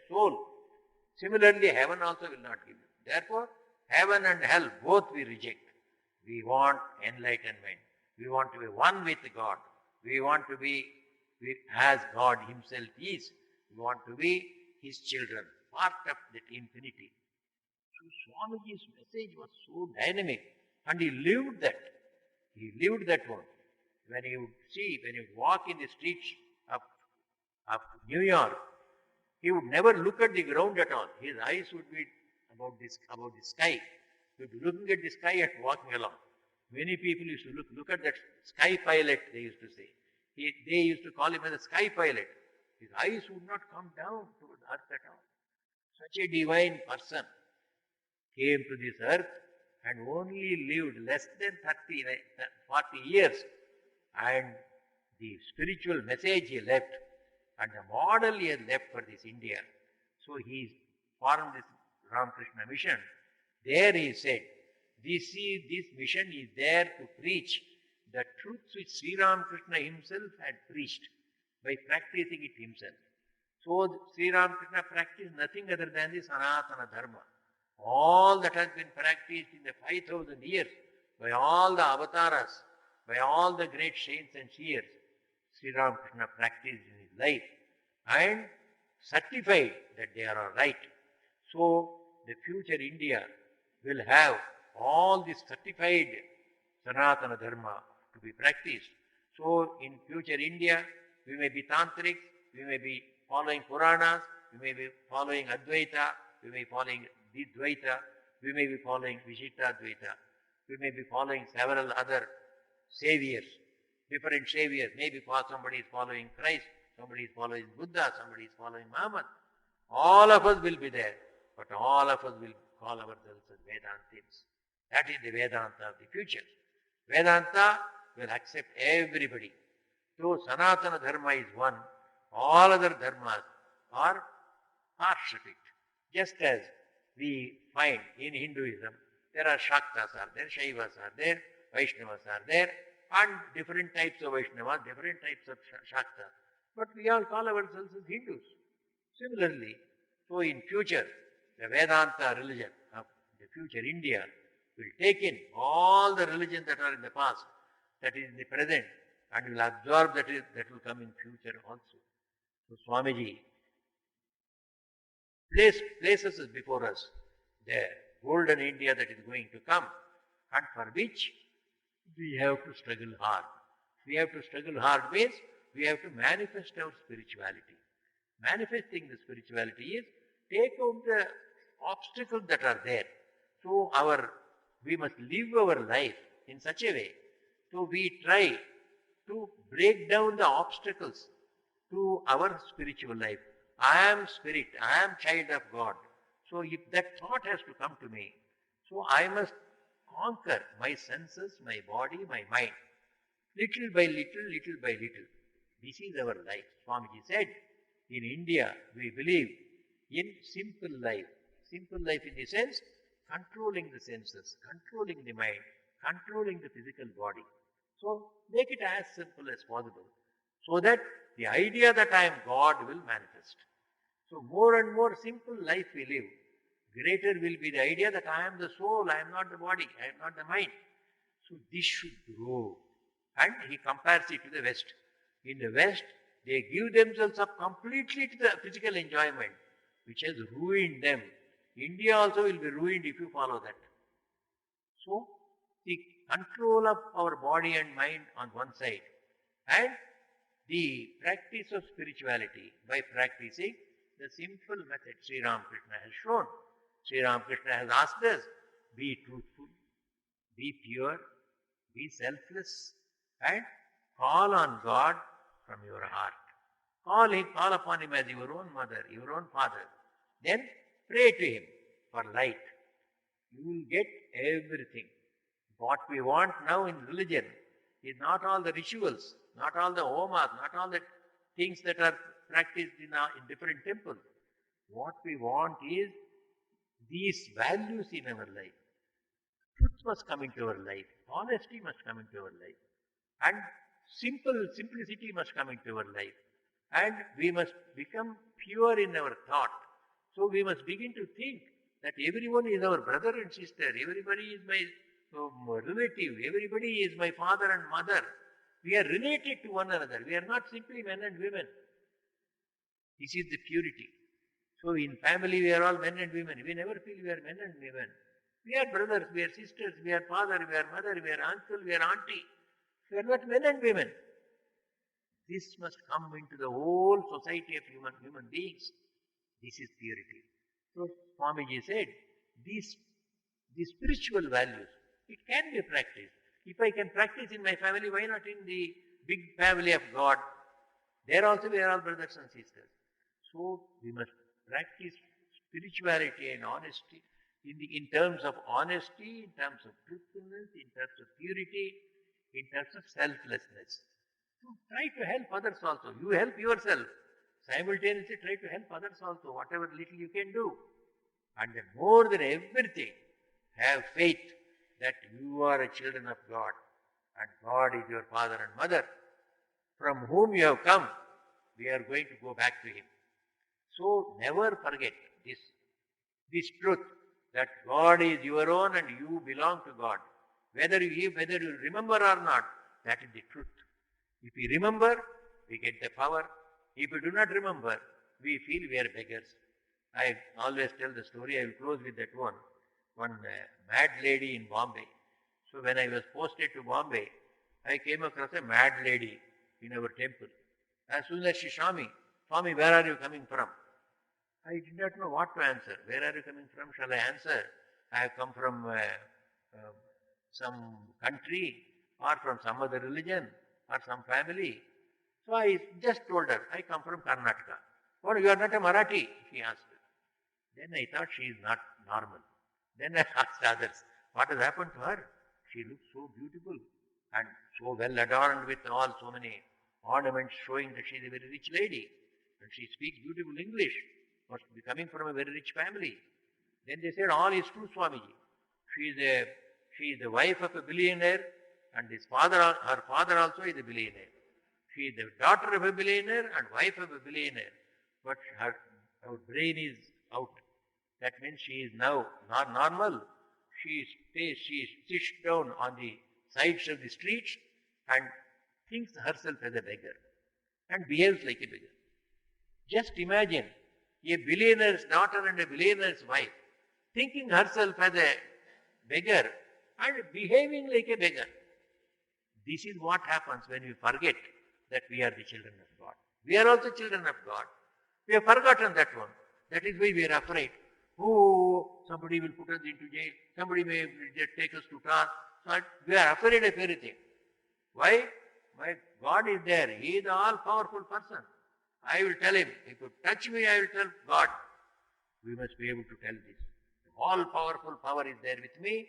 soul. Similarly, heaven also will not give you. Therefore, heaven and hell both we reject. We want enlightenment. We want to be one with God. We want to be as God himself is. We want to be his children, part of that infinity. So Swamiji's message was so dynamic, and he lived that. He lived that one. when you walk in the streets of New York, he would never look at the ground at all. His eyes would be about the sky. He would be looking at the sky and walking along. Many people used to look at that sky pilot, they used to say. They used to call him as a sky pilot. His eyes would not come down to the earth at all. Such a divine person came to this earth and only lived less than 40 years. And the spiritual message he left and the model he has left for this India. So he formed this Ramakrishna mission. There he said, this mission is there to preach the truths which Sri Ramakrishna himself had preached by practicing it himself. So Sri Ramakrishna practiced nothing other than the Sanatana Dharma. All that has been practiced in the 5,000 years by all the avatars, by all the great saints and seers, Sri Ramakrishna practiced in his life and certified that they are all right. So the future India will have all this certified Sanatana Dharma to be practiced. So in future India, we may be Tantrics, we may be following Puranas, we may be following Advaita, we may be following Dvaita, we may be following Vishittadvaita, we may be following several other saviors, different saviors. Maybe somebody is following Christ, somebody is following Buddha, somebody is following Muhammad. All of us will be there, but all of us will call ourselves as Vedantins. That is the Vedanta of the future. Vedanta will accept everybody. So Sanatana Dharma is one, all other dharmas are parts of it. Just as we find in Hinduism, there are Shaktas are there, Shaivas are there, Vaishnavas are there, and different types of Vaishnavas, different types of Shaktas. But we all call ourselves as Hindus. Similarly, so in future, the Vedanta religion of the future India will take in all the religions that are in the past, that is in the present, and will absorb that will come in future also. So Swamiji places before us the golden India that is going to come, and for which we have to struggle hard. We have to struggle hard means we have to manifest our spirituality. Manifesting the spirituality is take out the obstacles that are there. So we must live our life in such a way. So we try to break down the obstacles to our spiritual life. I am spirit, I am child of God. So if that thought has to come to me, so I must conquer my senses, my body, my mind. Little by little, little by little. This is our life. Swamiji said, in India we believe in simple life. Simple life in the sense, controlling the senses, controlling the mind, controlling the physical body. So make it as simple as possible, so that the idea that I am God will manifest. So more and more simple life we live, greater will be the idea that I am the soul, I am not the body, I am not the mind. So this should grow. And he compares it to the West. In the West, they give themselves up completely to the physical enjoyment, which has ruined them. India also will be ruined if you follow that. So, the control of our body and mind on one side, and the practice of spirituality by practicing the simple method Sri Ramakrishna has shown. Sri Ramakrishna has asked us, be truthful, be pure, be selfless, and call on God from your heart. Call upon Him as your own mother, your own father. Then pray to Him for light. You will get everything. What we want now in religion is not all the rituals, not all the homas, not all the things that are practiced in different temples. What we want is these values in our life. Truth must come into our life. Honesty must come into our life. And simplicity must come into our life. And we must become pure in our thought. So we must begin to think that everyone is our brother and sister. Everybody is my relative. Everybody is my father and mother. We are related to one another. We are not simply men and women. This is the purity. So in family we are all men and women. We never feel we are men and women. We are brothers, we are sisters, we are father, we are mother, we are uncle, we are auntie. We are not men and women. This must come into the whole society of human beings. This is purity. So Swamiji said, these spiritual values, it can be practiced. If I can practice in my family, why not in the big family of God? There also we are all brothers and sisters. So we must practice spirituality and honesty in terms of honesty, in terms of truthfulness, in terms of purity, in terms of selflessness. So try to help others also. You help yourself. Simultaneously try to help others also, whatever little you can do. And then more than everything, have faith that you are a children of God and God is your father and mother. From whom you have come, we are going to go back to Him. So never forget this truth that God is your own and you belong to God. Whether you remember or not, that is the truth. If we remember, we get the power. If we do not remember, we feel we are beggars. I always tell the story, I will close with that one. One mad lady in Bombay. So when I was posted to Bombay, I came across a mad lady in our temple. As soon as she saw me, Swami, where are you coming from? I did not know what to answer. Where are you coming from? Shall I answer? I have come from some country or from some other religion or some family. So I just told her, I come from Karnataka. Oh, you are not a Marathi, she asked. Then I thought she is not normal. Then I asked others, what has happened to her? She looks so beautiful and so well adorned with so many ornaments showing that she is a very rich lady. And she speaks beautiful English. Must be coming from a very rich family. Then they said, all is true, Swamiji. She is the wife of a billionaire and her father also is a billionaire. She is the daughter of a billionaire and wife of a billionaire. But her brain is out. That means she is now not normal. She sits down on the sides of the streets and thinks herself as a beggar and behaves like a beggar. Just imagine a billionaire's daughter and a billionaire's wife thinking herself as a beggar and behaving like a beggar. This is what happens when we forget that we are the children of God. We are also children of God. We have forgotten that one. That is why we are afraid. Oh, somebody will put us into jail. Somebody may take us to task. So we are afraid of everything. Why? My God is there. He is the all-powerful person. I will tell Him. If you touch me, I will tell God. We must be able to tell this. The all-powerful power is there with me,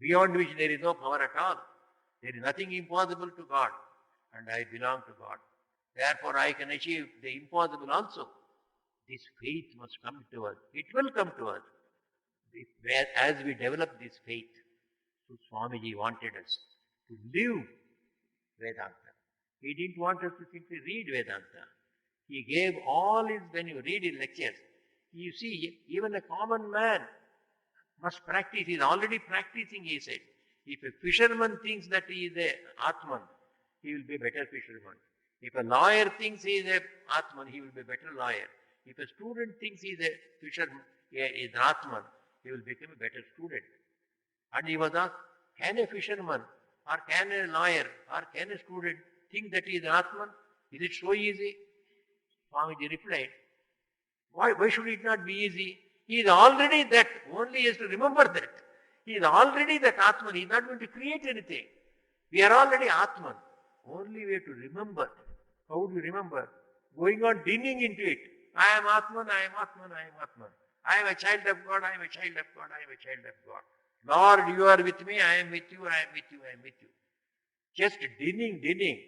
beyond which there is no power at all. There is nothing impossible to God, and I belong to God. Therefore, I can achieve the impossible also. This faith must come to us. It will come to us. As we develop this faith, so Swamiji wanted us to live Vedanta. He didn't want us to simply read Vedanta. He gave all his, when you read his lectures, you see, even a common man must practice. He is already practicing, he said. If a fisherman thinks that he is a Atman, he will be a better fisherman. If a lawyer thinks he is a Atman, he will be a better lawyer. If a student thinks he is a fisherman, is an Atman, he will become a better student. And he was asked, can a fisherman or can a lawyer or can a student think that he is an Atman? Is it so easy? Swamiji replied, why should it not be easy? He is already that, only he has to remember that. He is already that Atman, he is not going to create anything. We are already Atman. Only we have to remember. How do you remember? Going on digging into it. I am Atman, I am Atman, I am Atman. I am a child of God, I am a child of God, I am a child of God. Lord, you are with me, I am with you, I am with you, I am with you. Just digging.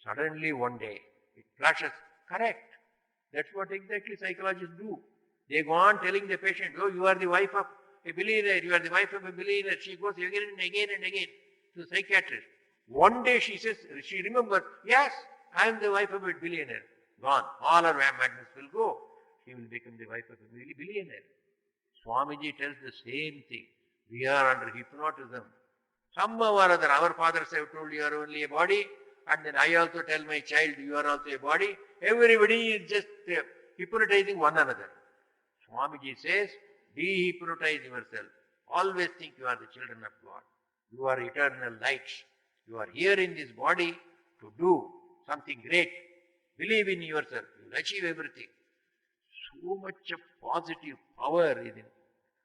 Suddenly one day, it flashes, correct. That's what exactly psychologists do. They go on telling the patient, oh, you are the wife of a billionaire, you are the wife of a billionaire. She goes again and again and again to the psychiatrist. One day she says, she remembers, yes, I am the wife of a billionaire. Gone. All her madness will go. She will become the wife of a billionaire. Swamiji tells the same thing. We are under hypnotism. Somehow or other, our fathers have told you are only a body, and then I also tell my child you are also a body. Everybody is just hypnotizing one another. Swamiji says, de-hypnotize yourself. Always think you are the children of God. You are eternal lights. You are here in this body to do something great. Believe in yourself. You will achieve everything. So much of positive power is in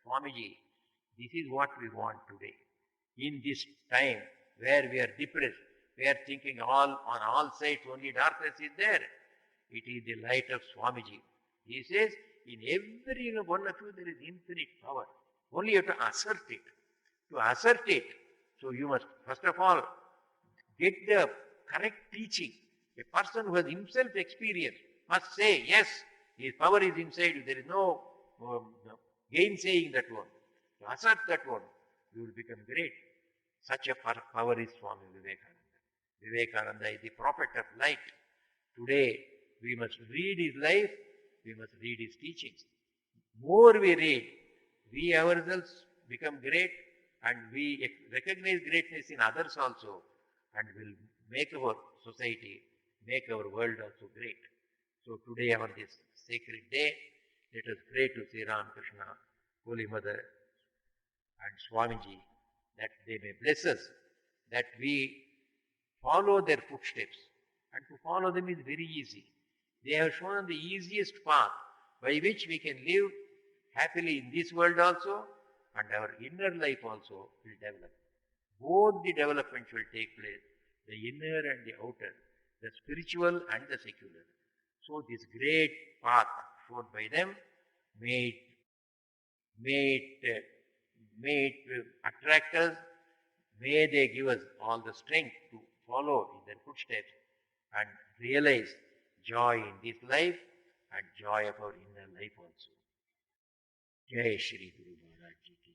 Swamiji. This is what we want today. In this time where we are depressed, we are thinking on all sides only darkness is there. It is the light of Swamiji. He says, in every one of you there is infinite power. Only you have to assert it. To assert it, so you must first of all get the correct teaching. A person who has himself experienced must say, yes, his power is inside you. There is no gainsaying that one. To assert that one, you will become great. Such a power is Swami Vivekananda. Vivekananda is the prophet of light. Today, we must read his life, we must read his teachings. More we read, we ourselves become great and we recognize greatness in others also and will make our society, make our world also great. So today on this sacred day, let us pray to Sri Ramakrishna, Holy Mother and Swamiji that they may bless us, that we follow their footsteps. And to follow them is very easy. They have shown the easiest path by which we can live happily in this world also and our inner life also will develop. Both the developments will take place, the inner and the outer, the spiritual and the secular. So this great path shown by them may it attract us. May they give us all the strength to follow in their footsteps and realize joy in this life and joy of our inner life also. Jai Shri Guru Maharaj Ji.